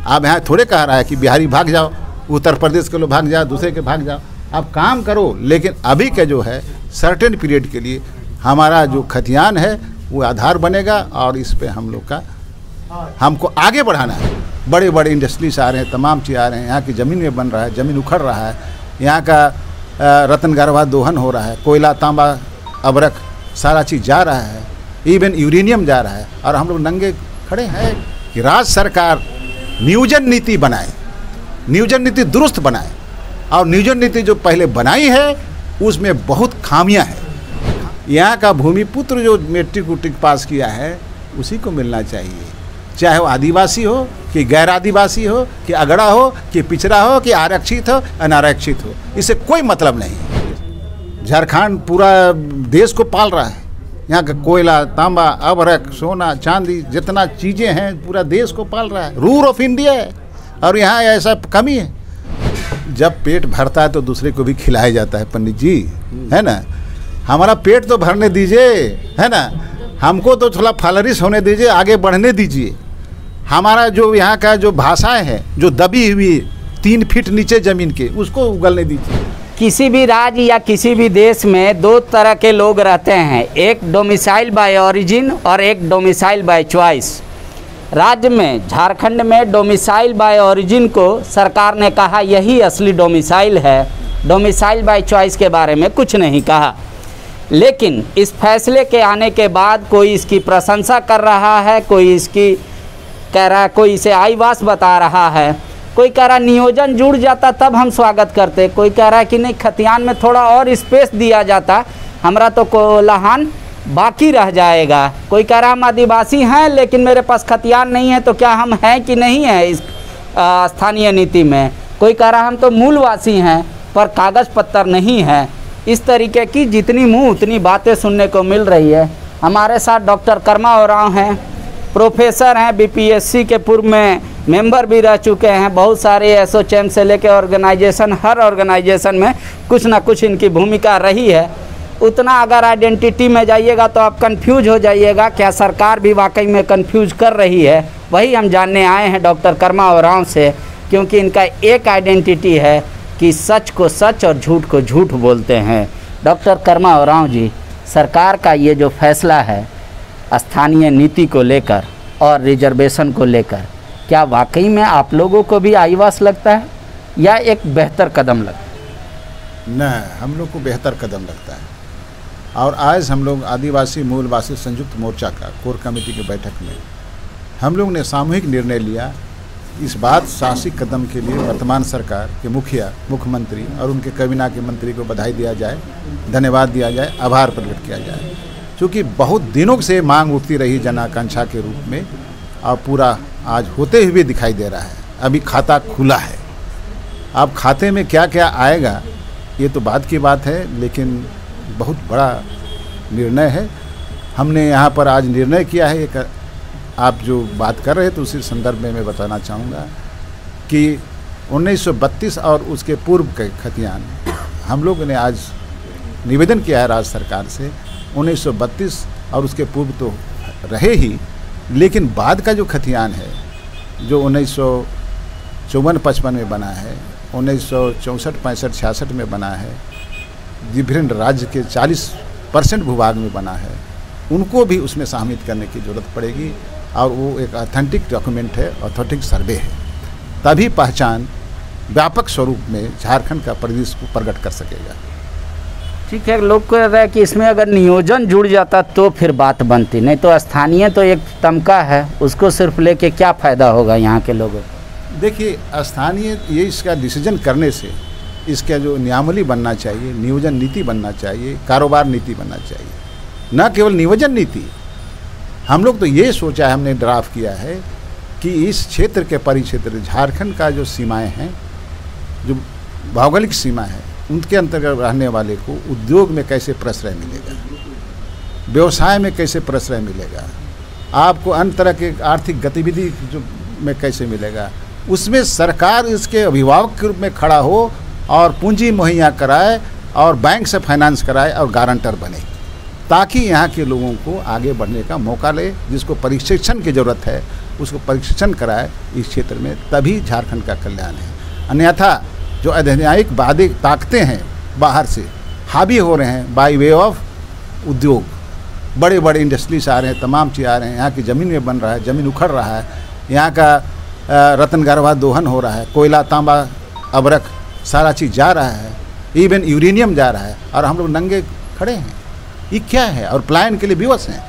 आप यहाँ थोड़े कह रहा है कि बिहारी भाग जाओ, उत्तर प्रदेश के लोग भाग जाओ, दूसरे के भाग जाओ, आप काम करो। लेकिन अभी के जो है सर्टेन पीरियड के लिए हमारा जो खतियान है वो आधार बनेगा और इस पे हम लोग का हमको आगे बढ़ाना है। बड़े बड़े इंडस्ट्रीज आ रहे हैं, तमाम चीज़ आ रहे हैं, यहाँ की ज़मीन में बन रहा है, ज़मीन उखड़ रहा है, यहाँ का रत्न गर्भा दोहन हो रहा है, कोयला तांबा अबरक सारा चीज़ जा रहा है, इवन यूरेनियम जा रहा है। और हम लोग नंगे खड़े हैं कि राज्य सरकार नियोजन नीति बनाए, नियोजन नीति दुरुस्त बनाए। और नियोजन नीति जो पहले बनाई है उसमें बहुत खामियां हैं। यहाँ का भूमिपुत्र जो मैट्रिक उट्रिक पास किया है उसी को मिलना चाहिए, चाहे वो आदिवासी हो कि गैर आदिवासी हो कि अगड़ा हो कि पिछड़ा हो कि आरक्षित हो अनारक्षित हो, इससे कोई मतलब नहीं। झारखंड पूरा देश को पाल रहा है, यहाँ का कोयला तांबा अबरक सोना चांदी जितना चीज़ें हैं पूरा देश को पाल रहा है, रूर ऑफ इंडिया है। और यहाँ ऐसा कमी है, जब पेट भरता है तो दूसरे को भी खिलाया जाता है पंडित जी, है ना। हमारा पेट तो भरने दीजिए, है ना, हमको तो थोड़ा फलरिश होने दीजिए, आगे बढ़ने दीजिए। हमारा जो यहाँ का जो भाषाएं हैं जो दबी हुई 3 फीट नीचे ज़मीन के, उसको उगलने दीजिए। किसी भी राज्य या किसी भी देश में 2 तरह के लोग रहते हैं, एक डोमिसाइल बाय ओरिजिन और एक डोमिसाइल बाय चॉइस। राज्य में झारखंड में डोमिसाइल बाय ओरिजिन को सरकार ने कहा यही असली डोमिसाइल है, डोमिसाइल बाय चॉइस के बारे में कुछ नहीं कहा। लेकिन इस फैसले के आने के बाद कोई इसकी प्रशंसा कर रहा है, कोई इसकी कह रहा है, कोई इसे आईवास बता रहा है, कोई कह रहा नियोजन जुड़ जाता तब हम स्वागत करते, कोई कह रहा है कि नहीं खतियान में थोड़ा और स्पेस दिया जाता, हमरा तो कोलाहन बाकी रह जाएगा। कोई कह रहा हम आदिवासी हैं लेकिन मेरे पास खतियान नहीं है, तो क्या हम हैं कि नहीं है इस स्थानीय नीति में। कोई कह रहा हम तो मूलवासी हैं पर कागज़ पत्तर नहीं है। इस तरीके की जितनी मुँह उतनी बातें सुनने को मिल रही है। हमारे साथ डॉक्टर कर्मा ओरांव हैं, प्रोफेसर हैं, बीपीएससी के पूर्व में मेंबर भी रह चुके हैं, बहुत सारे एसोचैम से लेकर ऑर्गेनाइजेशन, हर ऑर्गेनाइजेशन में कुछ ना कुछ इनकी भूमिका रही है। उतना अगर आइडेंटिटी में जाइएगा तो आप कंफ्यूज हो जाइएगा, क्या सरकार भी वाकई में कंफ्यूज कर रही है, वही हम जानने आए हैं डॉक्टर कर्मा ओरांव से। क्योंकि इनका एक आइडेंटिटी है कि सच को सच और झूठ को झूठ बोलते हैं। डॉक्टर कर्मा ओरांव जी, सरकार का ये जो फैसला है स्थानीय नीति को लेकर और रिजर्वेशन को लेकर, क्या वाकई में आप लोगों को भी आईवास लगता है या एक बेहतर कदम लगता है? न, हम लोग को बेहतर कदम लगता है। और आज हम लोग आदिवासी मूलवासी संयुक्त मोर्चा का कोर कमेटी की बैठक में हम लोग ने सामूहिक निर्णय लिया, इस बात साहसिक कदम के लिए वर्तमान सरकार के मुखिया, मुख्यमंत्री और उनके कैबिनेट के मंत्री को बधाई दिया जाए, धन्यवाद दिया जाए, आभार प्रकट किया जाए। क्योंकि बहुत दिनों से मांग उठती रही जन आकांक्षा के रूप में, और पूरा आज होते हुए दिखाई दे रहा है। अभी खाता खुला है, अब खाते में क्या क्या आएगा ये तो बाद की बात है, लेकिन बहुत बड़ा निर्णय है। हमने यहाँ पर आज निर्णय किया है, एक आप जो बात कर रहे थे उसी संदर्भ में मैं बताना चाहूँगा कि 1932 और उसके पूर्व के खतियान हम लोगों ने आज निवेदन किया है राज्य सरकार से। 1932 और उसके पूर्व तो रहे ही, लेकिन बाद का जो खतियान है जो 1954-55 में बना है, 1964-65-66 में बना है, विभिन्न राज्य के 40% भूभाग में बना है, उनको भी उसमें शामिल करने की ज़रूरत पड़ेगी। और वो एक ऑथेंटिक डॉक्यूमेंट है, ऑथेंटिक सर्वे है, तभी पहचान व्यापक स्वरूप में झारखंड का परिदृश्य को प्रकट कर सकेगा। ठीक है, लोग कह रहे हैं कि इसमें अगर नियोजन जुड़ जाता तो फिर बात बनती, नहीं तो स्थानीय तो एक तमका है, उसको सिर्फ लेके क्या फ़ायदा होगा यहाँ के लोगों को। देखिए, स्थानीय ये इसका डिसीजन करने से इसका जो नियमावली बनना चाहिए, नियोजन नीति बनना चाहिए, कारोबार नीति बनना चाहिए, न केवल नियोजन नीति। हम लोग तो ये सोचा है, हमने ड्राफ्ट किया है कि इस क्षेत्र के परिक्षेत्र झारखंड का जो सीमाएं हैं, जो भौगोलिक सीमा है, उनके अंतर्गत रहने वाले को उद्योग में कैसे प्रश्रय मिलेगा, व्यवसाय में कैसे प्रश्रय मिलेगा, आपको अन्य तरह के आर्थिक गतिविधि जो में कैसे मिलेगा, उसमें सरकार इसके अभिभावक के रूप में खड़ा हो और पूंजी मुहैया कराए और बैंक से फाइनेंस कराए और गारंटर बने, ताकि यहाँ के लोगों को आगे बढ़ने का मौका ले, जिसको प्रशिक्षण की ज़रूरत है उसको प्रशिक्षण कराए इस क्षेत्र में, तभी झारखंड का कल्याण है। अन्यथा जो अनैतिक वादे ताकतें हैं बाहर से हावी हो रहे हैं बाय वे ऑफ उद्योग, बड़े बड़े इंडस्ट्रीज आ रहे हैं, तमाम चीज़ आ रहे हैं, यहाँ की ज़मीन में बन रहा है, ज़मीन उखड़ रहा है, यहाँ का रत्नगर्भा दोहन हो रहा है, कोयला तांबा अबरक सारा चीज़ जा रहा है, इवन यूरेनियम जा रहा है, और हम लोग नंगे खड़े हैं। ये क्या है? और पलायन के लिए विवश हैं।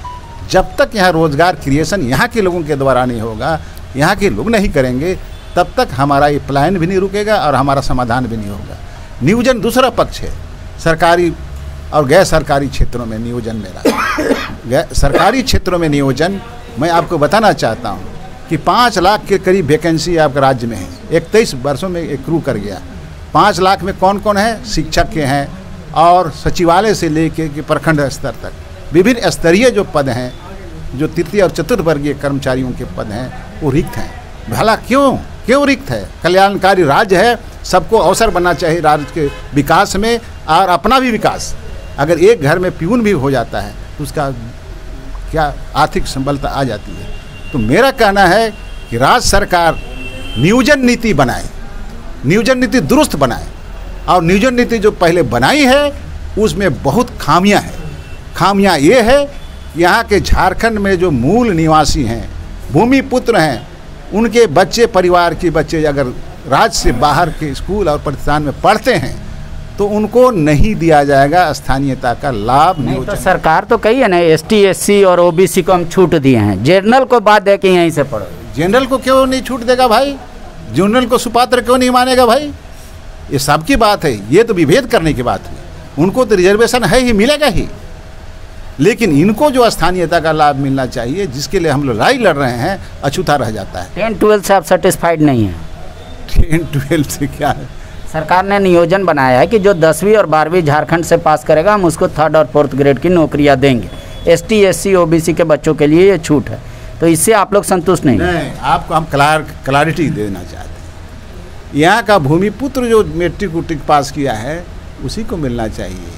जब तक यहाँ रोज़गार क्रिएशन यहाँ के लोगों के द्वारा नहीं होगा, यहाँ के लोग नहीं करेंगे, तब तक हमारा ये पलायन भी नहीं रुकेगा और हमारा समाधान भी नहीं होगा। नियोजन दूसरा पक्ष है, सरकारी और गैर सरकारी क्षेत्रों में नियोजन मेरा। सरकारी क्षेत्रों में नियोजन मैं आपको बताना चाहता हूँ कि 5 लाख के करीब वैकेंसी आपके राज्य में है। 21 वर्षों में एक्रू कर गया। 5 लाख में कौन कौन है? शिक्षक के हैं, और सचिवालय से लेके कि प्रखंड स्तर तक विभिन्न स्तरीय जो पद हैं, जो तृतीय और चतुर्थवर्गीय कर्मचारियों के पद हैं, वो रिक्त हैं। भला क्यों रिक्त है? कल्याणकारी राज्य है, सबको अवसर बनना चाहिए राज्य के विकास में और अपना भी विकास। अगर एक घर में प्यून भी हो जाता है तो उसका क्या आर्थिक संबलता आ जाती है। तो मेरा कहना है कि राज्य सरकार नियोजन नीति बनाए, नियोजन नीति दुरुस्त बनाए, और नियोजन नीति जो पहले बनाई है उसमें बहुत खामियां हैं। खामियां ये है कि यहाँ के झारखंड में जो मूल निवासी हैं, भूमि पुत्र हैं, उनके बच्चे, परिवार के बच्चे अगर राज्य से बाहर के स्कूल और प्रतिष्ठान में पढ़ते हैं तो उनको नहीं दिया जाएगा स्थानीयता का लाभ। नहीं तो सरकार तो कही है ना, ST SC और OBC को हम छूट दिए हैं, जनरल को बात दे कि यहीं से पढ़ो। जनरल को क्यों नहीं छूट देगा भाई? जनरल को सुपात्र क्यों नहीं मानेगा भाई? ये सबकी बात है, ये तो विभेद करने की बात है। उनको तो रिजर्वेशन है ही, मिलेगा ही, लेकिन इनको जो स्थानीयता का लाभ मिलना चाहिए, जिसके लिए हम लोग लड़ाई लड़ रहे हैं, अछूता रह जाता है। 10-12 से आप सेटिस्फाइड नहीं हैं? 10-12 से क्या है? सरकार ने नियोजन बनाया है कि जो 10वीं और 12वीं झारखंड से पास करेगा, हम उसको 3rd और 4th ग्रेड की नौकरियां देंगे। ST SC OBC के बच्चों के लिए ये छूट है, तो इससे आप लोग संतुष्ट नहीं? नहीं, आपको हम क्लैरिटी देना चाहते हैं। यहाँ का भूमिपुत्र जो मैट्रिक उट्रिक पास किया है उसी को मिलना चाहिए,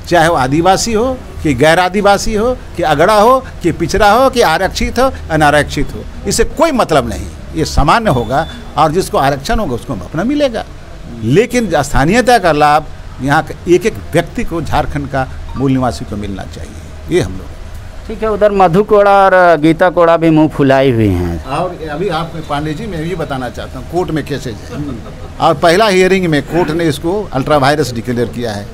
चाहे वो आदिवासी हो कि गैर आदिवासी हो कि अगड़ा हो कि पिछड़ा हो कि आरक्षित हो अनारक्षित हो, इससे कोई मतलब नहीं। ये सामान्य होगा और जिसको आरक्षण होगा उसको अपना मिलेगा, लेकिन स्थानीयता का लाभ यहाँ का एक एक व्यक्ति को, झारखंड का मूल निवासी को मिलना चाहिए। ये हम लोग ठीक है। उधर मधु कोड़ा और गीता कोड़ा भी मुंह फुलाई हुई हैं। और अभी आप पांडे जी, मैं ये बताना चाहता हूँ, कोर्ट में केसेज है और पहला हियरिंग में कोर्ट ने इसको अल्ट्रा वायरस डिक्लेयर किया है।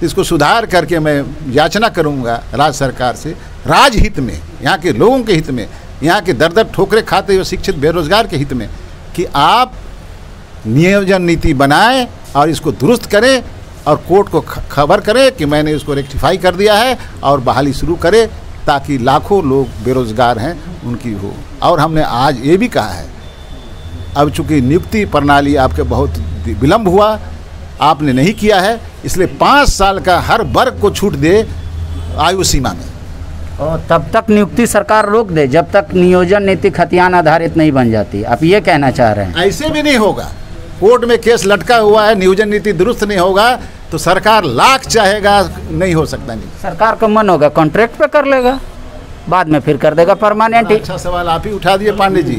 इसको सुधार करके मैं याचना करूँगा राज्य सरकार से, राजहित में, यहाँ के लोगों के हित में, यहाँ के दर दर ठोकरे खाते हुए शिक्षित बेरोजगार के हित में, कि आप नियोजन नीति बनाएं और इसको दुरुस्त करें और कोर्ट को खबर करें कि मैंने इसको रेक्टिफाई कर दिया है और बहाली शुरू करें, ताकि लाखों लोग बेरोजगार हैं उनकी हो। और हमने आज ये भी कहा है, अब चूँकि नियुक्ति प्रणाली आपके बहुत विलम्ब हुआ, आपने नहीं किया है, इसलिए 5 साल का हर वर्ग को छूट दे आयु सीमा में, और तब तक नियुक्ति सरकार रोक दे जब तक नियोजन नीति खतियान आधारित नहीं बन जाती। आप ये कहना चाह रहे हैं? ऐसे भी नहीं होगा। कोर्ट में केस लटका हुआ है, नियोजन नीति दुरुस्त नहीं होगा तो सरकार लाख चाहेगा, नहीं हो सकता। नहीं, सरकार का मन होगा कॉन्ट्रैक्ट पे कर लेगा, बाद में फिर कर देगा परमानेंट। अच्छा सवाल आप ही उठा दिए पांडे जी।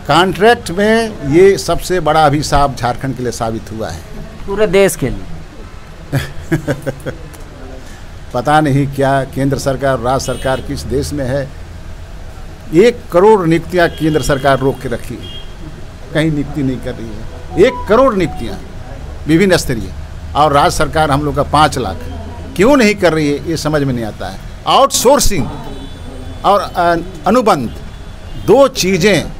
कॉन्ट्रैक्ट में ये सबसे बड़ा अभिशाप झारखंड के लिए साबित हुआ है, पूरे देश के लिए। पता नहीं क्या केंद्र सरकार, राज्य सरकार किस देश में है। 1 करोड़ नियुक्तियाँ केंद्र सरकार रोक के रखी है, कहीं नियुक्ति नहीं कर रही है। 1 करोड़ नियुक्तियाँ विभिन्न स्तरीय, और राज्य सरकार हम लोग का 5 लाख क्यों नहीं कर रही है, ये समझ में नहीं आता है। आउटसोर्सिंग और अनुबंध 2 चीज़ें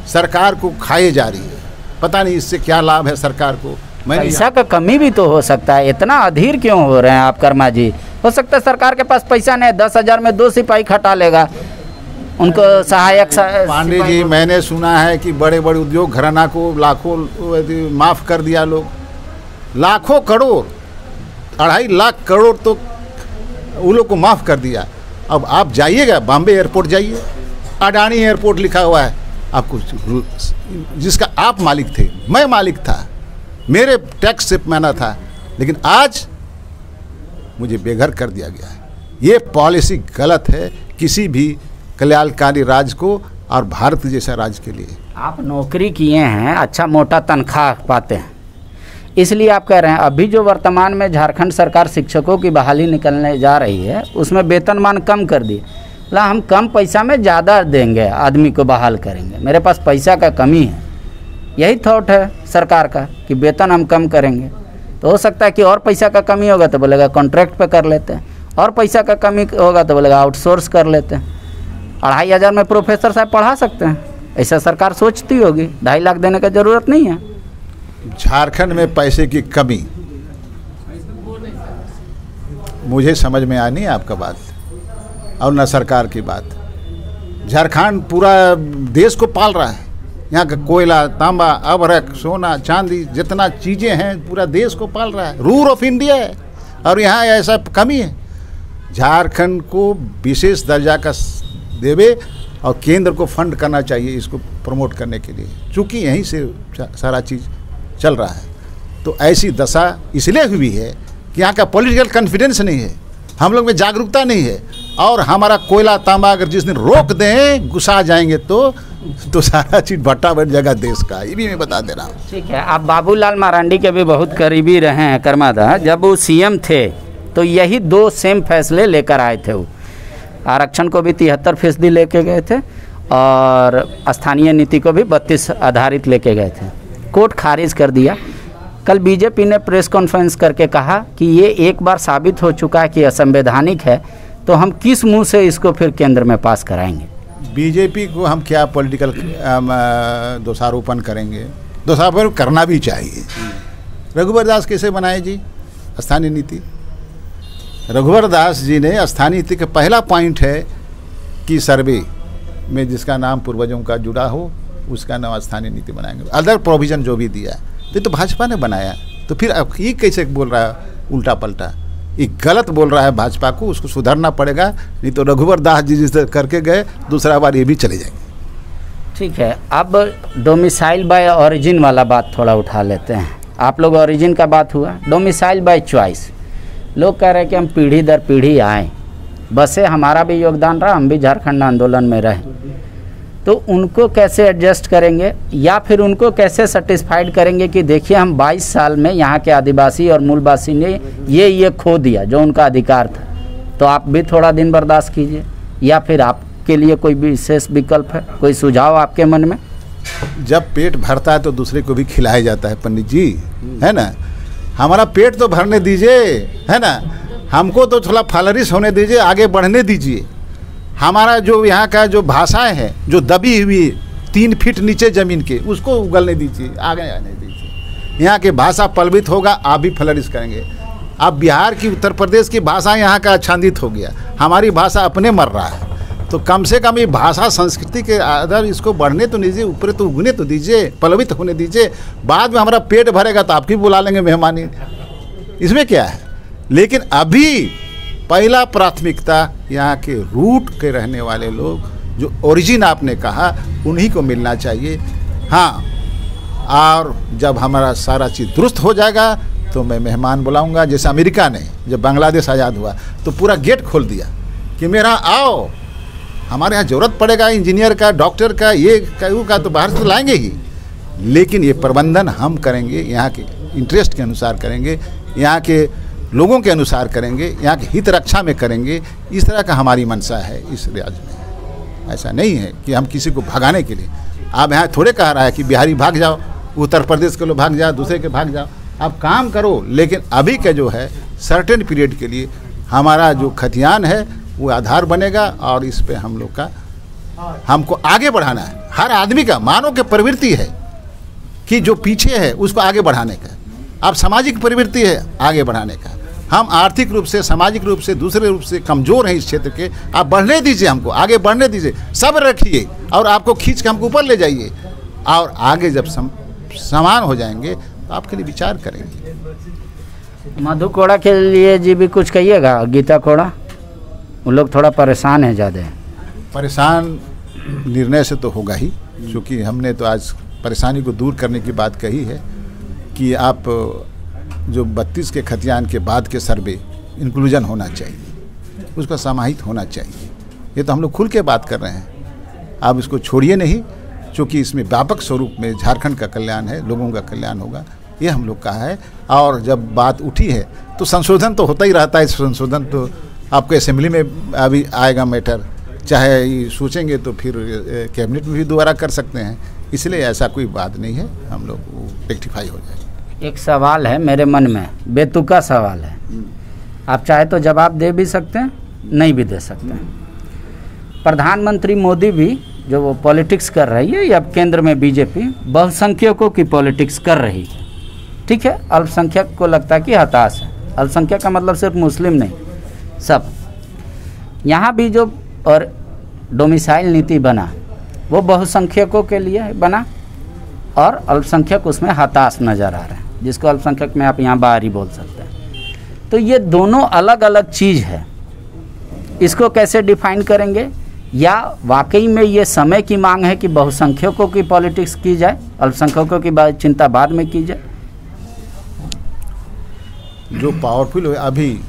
सरकार को खाए जा रही है, पता नहीं इससे क्या लाभ है सरकार को। पैसा का कमी भी तो हो सकता है, इतना अधीर क्यों हो रहे हैं आप कर्मा जी? हो सकता है सरकार के पास पैसा नहीं, 10,000 में 2 सिपाही खटा लेगा उनको सहायक। पांडे जी, मैंने सुना है कि बड़े बड़े उद्योग घराना को लाखों माफ़ कर दिया, लोग लाखों करोड़, 2.5 लाख करोड़ तो उन लोग को माफ़ कर दिया। अब आप जाइएगा बॉम्बे एयरपोर्ट जाइए, अडानी एयरपोर्ट लिखा हुआ है आपको, जिसका आप मालिक थे, मैं मालिक था, मेरे टैक्स से मैना था, लेकिन आज मुझे बेघर कर दिया गया है। ये पॉलिसी गलत है किसी भी कल्याणकारी राज्य को और भारत जैसा राज्य के लिए। आप नौकरी किए हैं, अच्छा मोटा तनख्वाह पाते हैं, इसलिए आप कह रहे हैं अभी जो वर्तमान में झारखंड सरकार शिक्षकों की बहाली निकलने जा रही है उसमें वेतनमान कम कर दिए, ला हम कम पैसा में ज़्यादा देंगे, आदमी को बहाल करेंगे, मेरे पास पैसा का कमी है, यही थॉट है सरकार का कि वेतन हम कम करेंगे। तो हो सकता है कि और पैसा का कमी होगा तो बोलेगा कॉन्ट्रैक्ट पे कर लेते हैं, और पैसा का कमी होगा तो बोलेगा आउटसोर्स कर लेते हैं। 2500 में प्रोफेसर साहब पढ़ा सकते हैं, ऐसा सरकार सोचती होगी, 2.5 लाख देने का ज़रूरत नहीं है। झारखंड में पैसे की कमी मुझे समझ में आ नहीं आपका बात, और न सरकार की बात। झारखंड पूरा देश को पाल रहा है, यहाँ का कोयला, तांबा, अभ्रक, सोना, चांदी, जितना चीज़ें हैं पूरा देश को पाल रहा है, रूर ऑफ इंडिया है, और यहाँ ऐसा कमी है। झारखंड को विशेष दर्जा का देवे और केंद्र को फंड करना चाहिए इसको प्रमोट करने के लिए, क्योंकि यहीं से सारा चीज़ चल रहा है। तो ऐसी दशा इसलिए हुई है कि यहाँ का पॉलिटिकल कॉन्फिडेंस नहीं है, हम लोग में जागरूकता नहीं है, और हमारा कोयला तांबा अगर जिस दिन रोक दें, गुस्सा जाएंगे तो सारा चीज़ भट्टा बन जाएगा देश का, ये भी मैं बता दे रहा हूँ। ठीक है, आप बाबूलाल मरांडी के भी बहुत करीबी रहे हैं कर्मादा, जब वो सीएम थे तो यही 2 सेम फैसले लेकर आए थे। वो आरक्षण को भी 73% लेके गए थे और स्थानीय नीति को भी 32 आधारित लेके गए थे, कोर्ट खारिज कर दिया। कल बीजेपी ने प्रेस कॉन्फ्रेंस करके कहा कि ये एक बार साबित हो चुका है कि असंवैधानिक है, तो हम किस मुंह से इसको फिर केंद्र में पास कराएंगे। बीजेपी को हम क्या पॉलिटिकल दोषारोपण करेंगे, दोषारोपण करना भी चाहिए। रघुवर दास कैसे बनाए जी स्थानीय नीति? रघुवर दास जी ने स्थानीय नीति का पहला पॉइंट है कि सर्वे में जिसका नाम पूर्वजों का जुड़ा हो उसका नाम स्थानीय नीति बनाएंगे। अदर प्रोविज़न जो भी दिया तो भाजपा ने बनाया, तो फिर अब ये कैसे बोल रहा है उल्टा पलटा? ये गलत बोल रहा है भाजपा को, उसको सुधरना पड़ेगा, नहीं तो रघुवर दास जी जिस करके गए दूसरा बार ये भी चले जाएंगे। ठीक है, अब डोमिसाइल बाय ओरिजिन वाला बात थोड़ा उठा लेते हैं। आप लोग ओरिजिन का बात हुआ, डोमिसाइल बाय चॉइस। लोग कह रहे हैं कि हम पीढ़ी दर पीढ़ी आए, बसे हमारा भी योगदान रहा, हम भी झारखंड आंदोलन में रहे, तो उनको कैसे एडजस्ट करेंगे या फिर उनको कैसे सेटिस्फाइड करेंगे कि देखिए हम 22 साल में यहाँ के आदिवासी और मूलवासी ने ये खो दिया जो उनका अधिकार था, तो आप भी थोड़ा दिन बर्दाश्त कीजिए, या फिर आपके लिए कोई विशेष विकल्प है, कोई सुझाव आपके मन में? जब पेट भरता है तो दूसरे को भी खिलाया जाता है पंडित जी, है ना। हमारा पेट तो भरने दीजिए, है ना, हमको तो थोड़ा फलरिश होने दीजिए, आगे बढ़ने दीजिए। हमारा जो यहाँ का जो भाषाएं हैं जो दबी हुई 3 फीट नीचे ज़मीन के, उसको उगलने दीजिए, आगे आने दीजिए। यहाँ की भाषा पलवित होगा, आप भी फलरिश करेंगे। आप बिहार की, उत्तर प्रदेश की भाषा यहाँ का आच्छादित हो गया, हमारी भाषा अपने मर रहा है, तो कम से कम ये भाषा संस्कृति के आधार इसको बढ़ने तो दीजिए, ऊपर तो उगने तो दीजिए, पलवित होने दीजिए। बाद में हमारा पेट भरेगा तो आपकी बुला लेंगे मेहमानी, इसमें क्या है। लेकिन अभी पहला प्राथमिकता यहाँ के रूट के रहने वाले लोग, जो ओरिजिन आपने कहा, उन्हीं को मिलना चाहिए। हाँ, और जब हमारा सारा चीज़ दुरुस्त हो जाएगा तो मैं मेहमान बुलाऊंगा। जैसे अमेरिका ने जब बांग्लादेश आज़ाद हुआ तो पूरा गेट खोल दिया कि मेरा आओ, हमारे यहाँ ज़रूरत पड़ेगा इंजीनियर का, डॉक्टर का, ये का तो बाहर से तो लाएंगे ही, लेकिन ये प्रबंधन हम करेंगे, यहाँ के इंटरेस्ट के अनुसार करेंगे, यहाँ के लोगों के अनुसार करेंगे, यहाँ की हित रक्षा में करेंगे। इस तरह का हमारी मंशा है इस राज्य में। ऐसा नहीं है कि हम किसी को भगाने के लिए, आप यहाँ थोड़े कह रहा है कि बिहारी भाग जाओ, उत्तर प्रदेश के लोग भाग जाओ, दूसरे के भाग जाओ, आप काम करो। लेकिन अभी का जो है सर्टेन पीरियड के लिए हमारा जो खतियान है वो आधार बनेगा, और इस पे हम लोग का, हमको आगे बढ़ाना है। हर आदमी का मानव के प्रवृत्ति है कि जो पीछे है उसको आगे बढ़ाने का, अब सामाजिक प्रवृत्ति है आगे बढ़ाने का। हम आर्थिक रूप से, सामाजिक रूप से, दूसरे रूप से कमज़ोर हैं इस क्षेत्र के, आप बढ़ने दीजिए, हमको आगे बढ़ने दीजिए, सब्र रखिए और आपको खींच के हमको ऊपर ले जाइए, और आगे जब समान हो जाएंगे तो आपके लिए विचार करेंगे। मधु कोड़ा के लिए जी भी कुछ कहिएगा, गीता कोड़ा, उन लोग थोड़ा परेशान है ज़्यादा। परेशान निर्णय से तो होगा ही, क्योंकि हमने तो आज परेशानी को दूर करने की बात कही है कि आप जो 32 के खतियान के बाद के सर्वे इंक्लूजन होना चाहिए, उसका समाहित होना चाहिए। ये तो हम लोग खुल के बात कर रहे हैं। आप इसको छोड़िए नहीं, क्योंकि इसमें व्यापक स्वरूप में झारखंड का कल्याण है, लोगों का कल्याण होगा, ये हम लोग का है। और जब बात उठी है तो संशोधन तो होता ही रहता है, संशोधन तो आपके असेंबली में अभी आएगा मैटर, चाहे सोचेंगे तो फिर कैबिनेट में भी दोबारा कर सकते हैं, इसलिए ऐसा कोई बात नहीं है, हम लोग रेक्टिफाई हो जाएगा। एक सवाल है मेरे मन में, बेतुका सवाल है, आप चाहे तो जवाब दे भी सकते हैं, नहीं भी दे सकते हैं। प्रधानमंत्री मोदी भी जो वो पॉलिटिक्स कर रही है, या केंद्र में बीजेपी बहुसंख्यकों की पॉलिटिक्स कर रही है, ठीक है। अल्पसंख्यक को लगता है कि हताश है, अल्पसंख्यक का मतलब सिर्फ मुस्लिम नहीं, सब। यहाँ भी जो और डोमिसाइल नीति बना वो बहुसंख्यकों के लिए बना, और अल्पसंख्यक उसमें हताश नज़र आ रहे हैं, जिसको अल्पसंख्यक में आप यहाँ बाहरी बोल सकते हैं। तो ये दोनों अलग अलग चीज़ है, इसको कैसे डिफाइन करेंगे? या वाकई में ये समय की मांग है कि बहुसंख्यकों की पॉलिटिक्स की जाए, अल्पसंख्यकों की चिंता बाद में की जाए? जो पावरफुल है अभी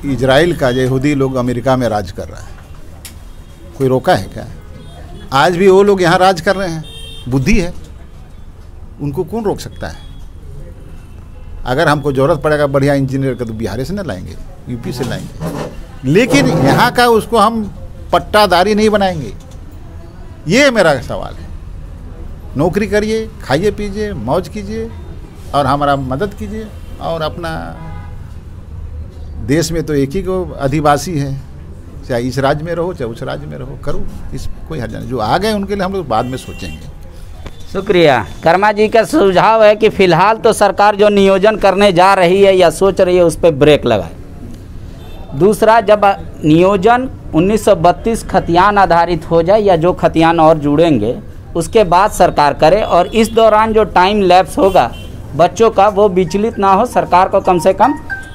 इजराइल का, यहूदी लोग अमेरिका में राज कर रहा है, कोई रोका है क्या? आज भी वो लोग यहाँ राज कर रहे हैं, बुद्धि है, उनको कौन रोक सकता है? अगर हमको ज़रूरत पड़ेगा बढ़िया इंजीनियर का तो बिहार से न लाएंगे, यूपी से लाएंगे, लेकिन यहाँ का उसको हम पट्टादारी नहीं बनाएंगे। ये मेरा सवाल है। नौकरी करिए, खाइए पीजिए, मौज कीजिए और हमारा मदद कीजिए। और अपना देश में तो एक ही को अधिवासी है, चाहे इस राज्य में रहो चाहे उस राज्य में रहो, करो, इस कोई हर्ज नहीं। जो आ गए उनके लिए हम लोग बाद में सोचेंगे। शुक्रिया। कर्मा जी का सुझाव है कि फिलहाल तो सरकार जो नियोजन करने जा रही है या सोच रही है उस पर ब्रेक लगाए। दूसरा, जब नियोजन 1932 खतियान आधारित हो जाए या जो खतियान और जुड़ेंगे उसके बाद सरकार करे, और इस दौरान जो टाइम लैप्स होगा बच्चों का वो विचलित ना हो। सरकार को कम से कम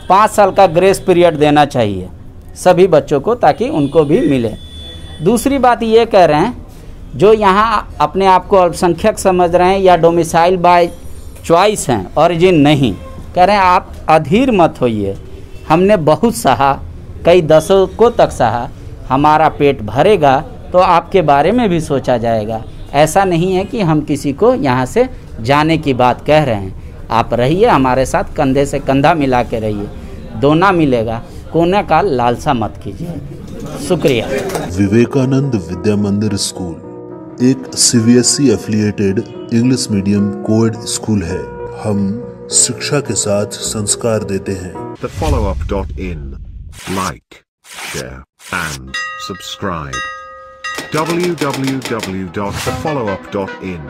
5 साल का ग्रेस पीरियड देना चाहिए सभी बच्चों को, ताकि उनको भी मिले। दूसरी बात ये कह रहे हैं, जो यहाँ अपने आप को अल्पसंख्यक समझ रहे हैं या डोमिसाइल बाय चॉइस हैं, ओरिजिन नहीं, कह रहे हैं आप अधीर मत होइए, हमने बहुत सहा, कई दशकों तक सहा, हमारा पेट भरेगा तो आपके बारे में भी सोचा जाएगा। ऐसा नहीं है कि हम किसी को यहाँ से जाने की बात कह रहे हैं। आप रहिए हमारे साथ, कंधे से कंधा मिला के रहिए, दोना मिलेगा, कोने का लालसा मत कीजिए। शुक्रिया। विवेकानंद विद्या मंदिर स्कूल एक CBSE affiliated English medium coed school है। हम शिक्षा के साथ संस्कार देते हैं। thefollowup.in. Like, share and subscribe. www.thefollowup.in